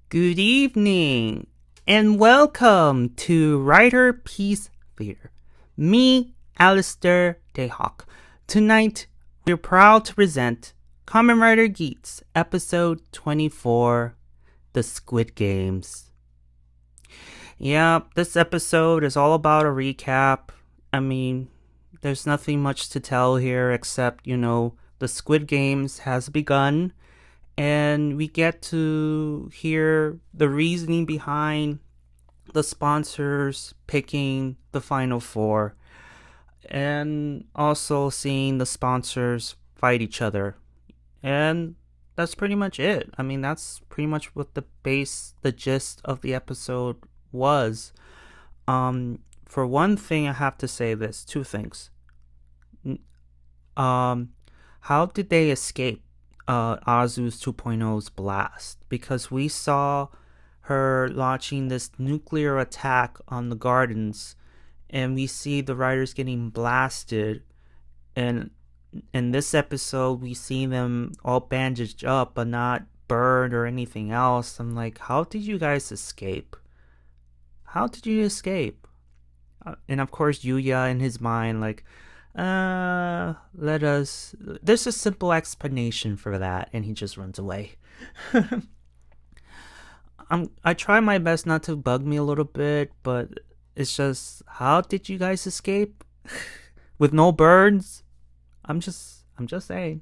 Good evening, and welcome to Riderpiece Theater. Me, Alistair Dayhawk. Tonight, we're proud to present Kamen Rider Geats, episode 24, The Squid Games. Yeah, this episode is all about a recap. I mean, there's nothing much to tell here except, the Squid Games has begun and we get to hear the reasoning behind the sponsors picking the final four and also seeing the sponsors fight each other. And that's pretty much it. I mean, that's pretty much what the gist of the episode was. For one thing, I have to say this, two things. Um, how did they escape Azu's 2.0's blast? Because we saw her launching this nuclear attack on the gardens, and we see the riders getting blasted. And in this episode, we see them all bandaged up, but not burned or anything else. I'm like, how did you guys escape? How did you escape? And of course, Yuya in his mind, like, there's a simple explanation for that, and he just runs away. I try my best not to bug me a little bit, but it's just, how did you guys escape? With no birds? I'm just saying.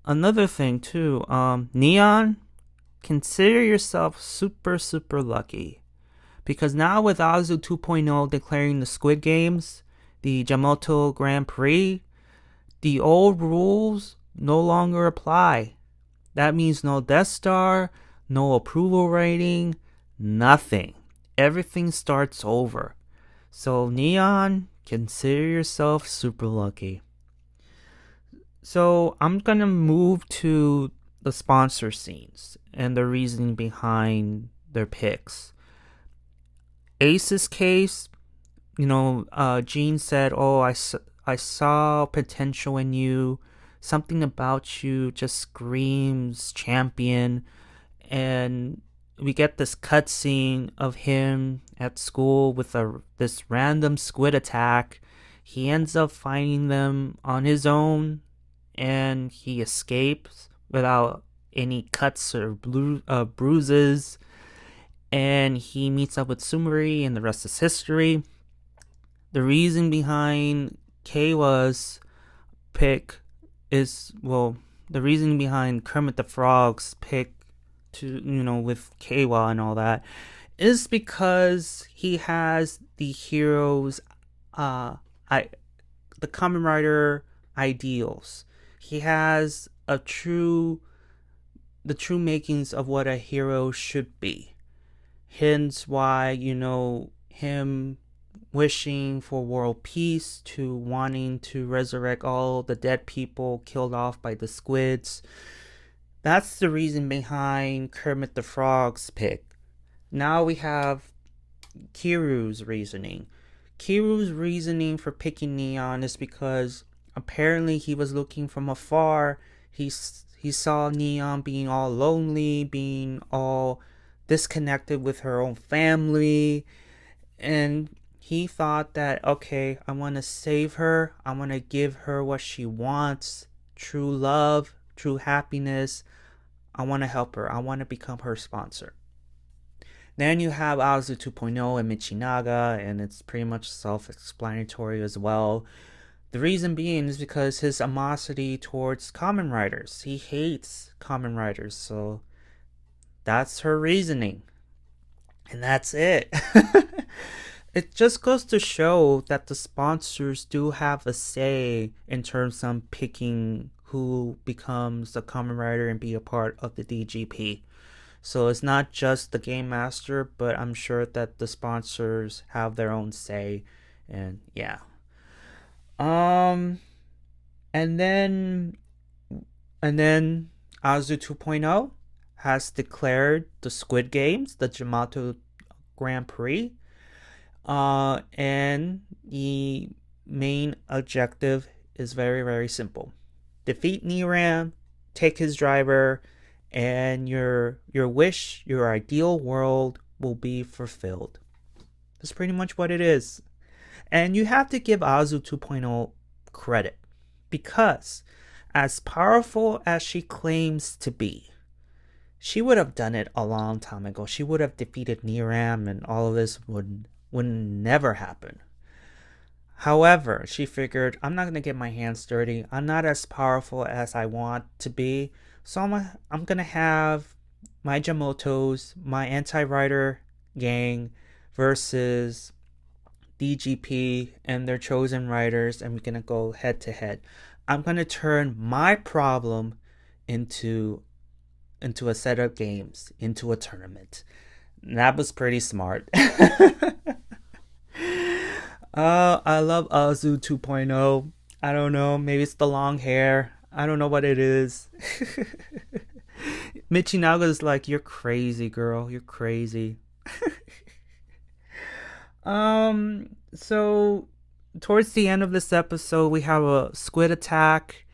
Another thing too, Neon, consider yourself super, super lucky. Because now with Azu 2.0 declaring the Squid Games, the Jamoto Grand Prix, the old rules no longer apply. That means no Death Star, no approval rating, nothing. Everything starts over. So Neon, consider yourself super lucky. So I'm gonna move to the sponsor scenes and the reasoning behind their picks. Ace's case, Jean said, "Oh, I saw potential in you. Something about you just screams champion." And we get this cutscene of him at school with this random squid attack. He ends up finding them on his own, and he escapes without any cuts or bruises. And he meets up with Sumari, and the rest is history. The reason behind Keiwa's pick is, well, the reason behind Kermit the Frog's pick to, with Keiwa and all that, is because he has the hero's, the Kamen Rider ideals. He has the true makings of what a hero should be. Hence why, him wishing for world peace to wanting to resurrect all the dead people killed off by the squids. That's the reason behind Kermit the Frog's pick. Now we have Kiru's reasoning. Kiru's reasoning for picking Neon is because apparently he was looking from afar. He saw Neon being all lonely, being all disconnected with her own family, and he thought that, okay, I want to save her. I want to give her what she wants, true love, true happiness. I want to help her. I want to become her sponsor. Then you have Azu 2.0 and Michinaga, and it's pretty much self-explanatory as well. The reason being is because his animosity towards Kamen Riders. He hates Kamen Riders, so that's her reasoning. And that's it. It just goes to show that the sponsors do have a say in terms of picking who becomes the Kamen Rider and be a part of the DGP. So it's not just the game master, but I'm sure that the sponsors have their own say. And yeah. And then Azu 2.0 has declared the Squid Games, the Jamato Grand Prix. And the main objective is very, very simple. Defeat Niram, take his driver, and your wish, your ideal world will be fulfilled. That's pretty much what it is. And you have to give Azu 2.0 credit, because as powerful as she claims to be, she would have done it a long time ago. She would have defeated Niram, and all of this would never happen. However, she figured, I'm not going to get my hands dirty. I'm not as powerful as I want to be. So I'm going to have my Jamotos, my anti-rider gang versus DGP and their chosen riders, and we're going to go head to head. I'm going to turn my problem into a set of games, into a tournament. And that was pretty smart. I love Azu 2.0. I don't know. Maybe it's the long hair. I don't know what it is. Michinaga is like, you're crazy, girl. You're crazy. So towards the end of this episode, we have a squid attack,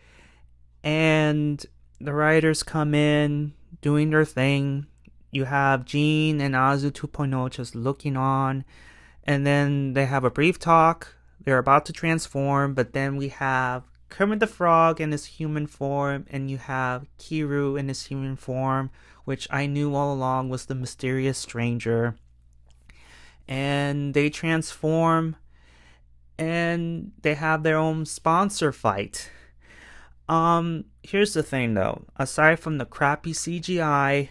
and the riders come in doing their thing. You have Jean and Azu 2.0 just looking on. And then they have a brief talk. They're about to transform, but then we have Kermit the Frog in his human form, and you have Kiru in his human form, which I knew all along was the mysterious stranger. And they transform, and they have their own sponsor fight. Here's the thing though. Aside from the crappy CGI,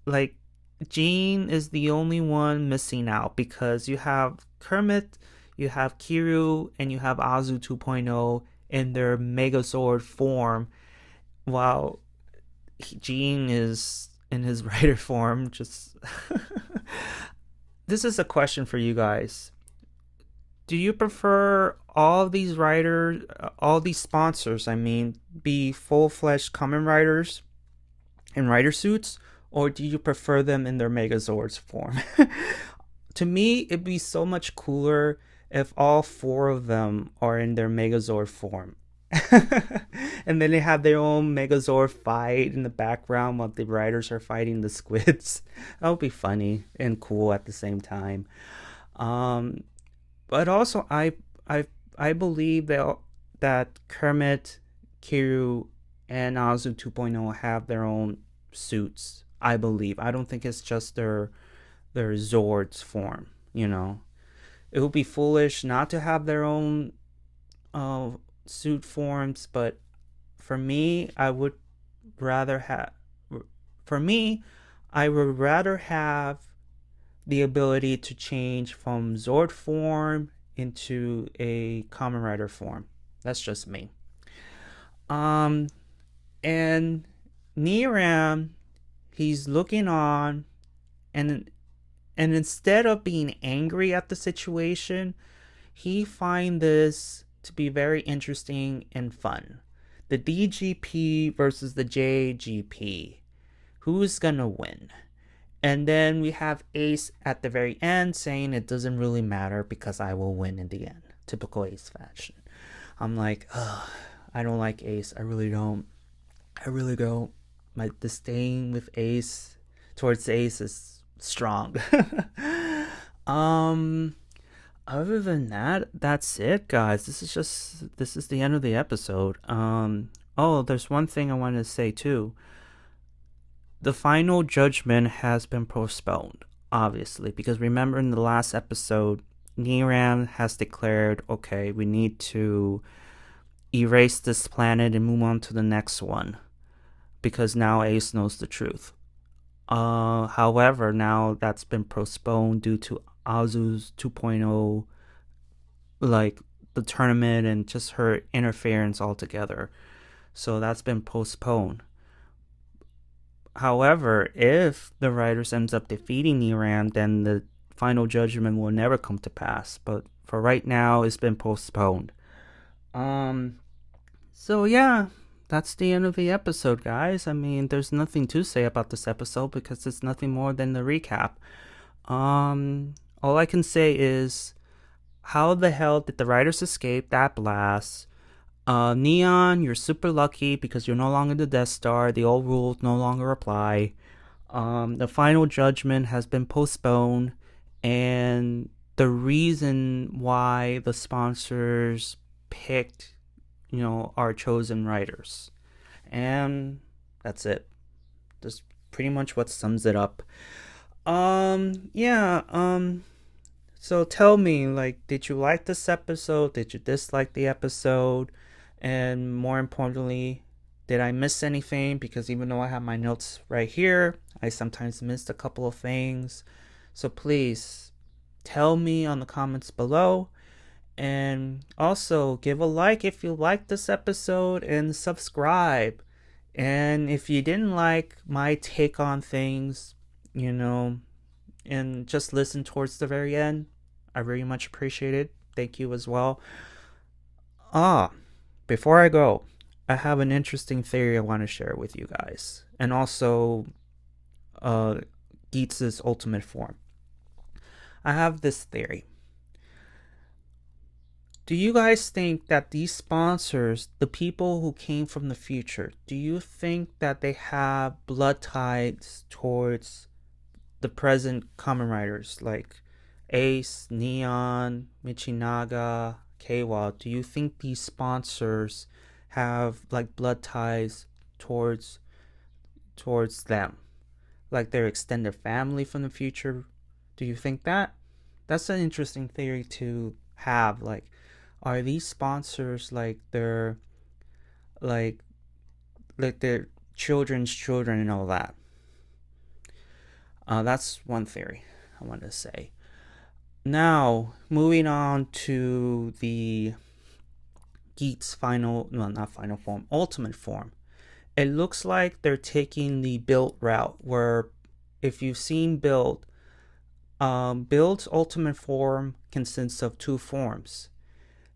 like, Jean is the only one missing out, because you have Kermit, you have Kiru, and you have Azu 2.0 in their Megazord form, while Jean is in his rider form. Just this is a question for you guys. Do you prefer all these riders, all these sponsors, be full-fledged Kamen riders in rider suits? Or do you prefer them in their Megazords form? To me, it'd be so much cooler if all four of them are in their Megazord form. And then they have their own Megazord fight in the background while the riders are fighting the squids. That would be funny and cool at the same time. But also, I believe that Kermit, Kiru, and Azu 2.0 have their own suits. I believe. I don't think it's just their Zords form, you know. It would be foolish not to have their own suit forms, but for me, I would rather have the ability to change from Zord form into a Kamen Rider form. That's just me. And Niram, he's looking on, and instead of being angry at the situation, he finds this to be very interesting and fun. The DGP versus the JGP. Who's gonna win? And then we have Ace at the very end saying it doesn't really matter because I will win in the end. Typical Ace fashion. I'm like, ugh, I don't like Ace. I really don't. My disdain with Ace towards Ace is strong. Other than that, that's it, guys. This is the end of the episode. There's one thing I wanted to say too. The final judgment has been postponed, obviously, because remember in the last episode, Niram has declared, okay, we need to erase this planet and move on to the next one, because now Ace knows the truth. However, now that's been postponed due to Azu's 2.0, like the tournament and just her interference altogether. So that's been postponed. However, if the writers ends up defeating Niram, then the final judgment will never come to pass. But for right now, it's been postponed. So yeah, that's the end of the episode, guys. I mean, there's nothing to say about this episode because it's nothing more than the recap. All I can say is, how the hell did the writers escape that blast? Neon, you're super lucky because you're no longer the Death Star. The old rules no longer apply. The final judgment has been postponed, and the reason why the sponsors picked, our chosen writers. And that's it. That's pretty much what sums it up. Yeah, so tell me, like, did you like this episode? Did you dislike the episode? And more importantly, did I miss anything? Because even though I have my notes right here, I sometimes missed a couple of things. So please tell me on the comments below. And also give a like if you liked this episode and subscribe. And if you didn't like my take on things, and just listen towards the very end, I very much appreciate it. Thank you as well. Before I go, I have an interesting theory I want to share with you guys. And also, Geats' ultimate form. I have this theory. Do you guys think that these sponsors, the people who came from the future, do you think that they have blood ties towards the present Kamen Riders like Ace, Neon, Michinaga, Keiwa? Do you think these sponsors have like blood ties towards them? Like their extended family from the future? Do you think that? That's an interesting theory to have. Like, are these sponsors like their children's children and all that? That's one theory I want to say. Now, moving on to the Geats ultimate form. It looks like they're taking the build route, where if you've seen Build's ultimate form consists of two forms.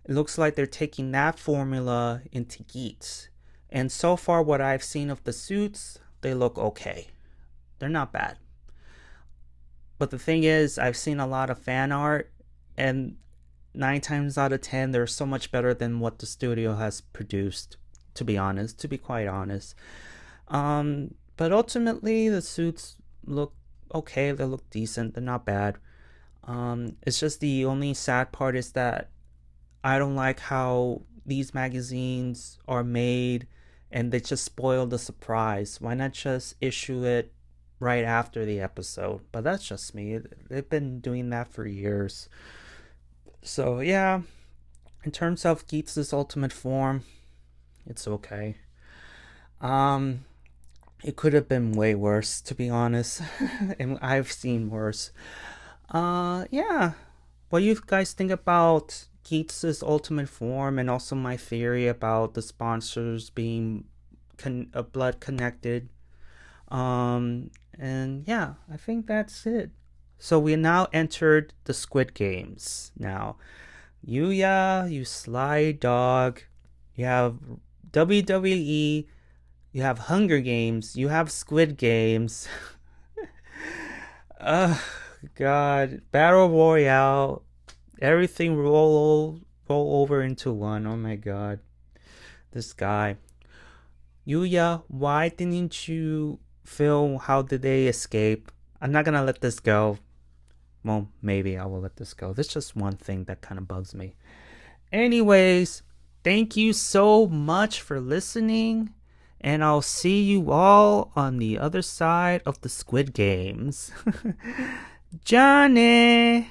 It looks like they're taking that formula into Geats. And so far what I've seen of the suits, they look okay. They're not bad. But the thing is, I've seen a lot of fan art, and 9 times out of 10, they're so much better than what the studio has produced, to be quite honest. But ultimately, the suits look okay. They look decent. They're not bad. It's just the only sad part is that I don't like how these magazines are made and they just spoil the surprise. Why not just issue it right after the episode? But that's just me. They've been doing that for years. So yeah, in terms of Geats' ultimate form, it's okay. It could have been way worse, to be honest. And I've seen worse. Yeah. What do you guys think about Geats' ultimate form, and also my theory about the sponsors being blood connected? And yeah, I think that's it. So we now entered the Squid Games. Now, Yuya, you sly dog. You have WWE. You have Hunger Games. You have Squid Games. God. Battle Royale. Everything roll over into one. Oh my god. This guy. Yuya, why didn't you film How Did They Escape? I'm not gonna let this go. Well, maybe I will let this go. There's just one thing that kind of bugs me. Anyways, thank you so much for listening. And I'll see you all on the other side of the Squid Games. Johnny!